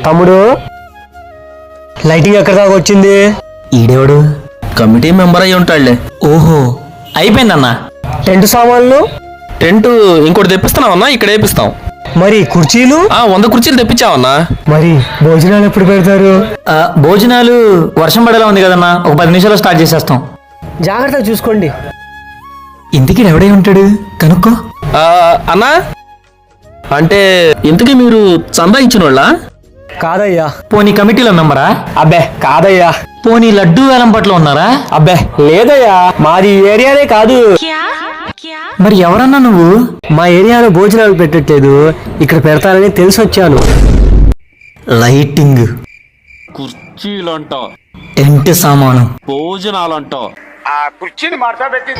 తమ్ముడు, లైటింగ్ ఎక్కడ దాకా వచ్చింది? ఈడేవాడు కమిటీ మెంబర్ అయి ఉంటాడులే. ఓహో, అయిపోయిందన్నా. టెంట్ సామాన్లు? టెంట్ ఇంకోటి తెప్పిస్తున్నావన్నా, ఇక్కడ వేపిస్తాం. మరి కుర్చీలు? 100 కుర్చీలు తెప్పించావన్నా. మరి భోజనాలు ఎప్పుడు పెడతారు? భోజనాలు వర్షం పడేలా ఉంది కదన్నా, ఒక 10 నిమిషాలు స్టార్ట్ చేసేస్తాం. జాగ్రత్తగా చూసుకోండి. ఇంతకీ ఎవడై ఉంటాడు కనుక్కో. అన్నా, అంటే ఇంతకీ మీరు చందా ఇచ్చిన వాళ్ళ? కాదయ్యా. పోనీ కమిటీలో మెంబరా? అబ్బే కాదయ్యా. పోనీ లడ్డూ వేలం పట్ల ఉన్నారా? అబ్బే లేదయ్యా, మాది ఈ ఏరియానే కాదు. మరి ఎవరన్నా నువ్వు? మా ఏరియాలో భోజనాలు పెట్టట్లేదు, ఇక్కడ పెడతారని తెలిసి వచ్చాను. లైటింగ్, కుర్చీలంట, టెంట్ సామాను, భోజనాలంట. ఆ కుర్చీని మార్చబెట్టి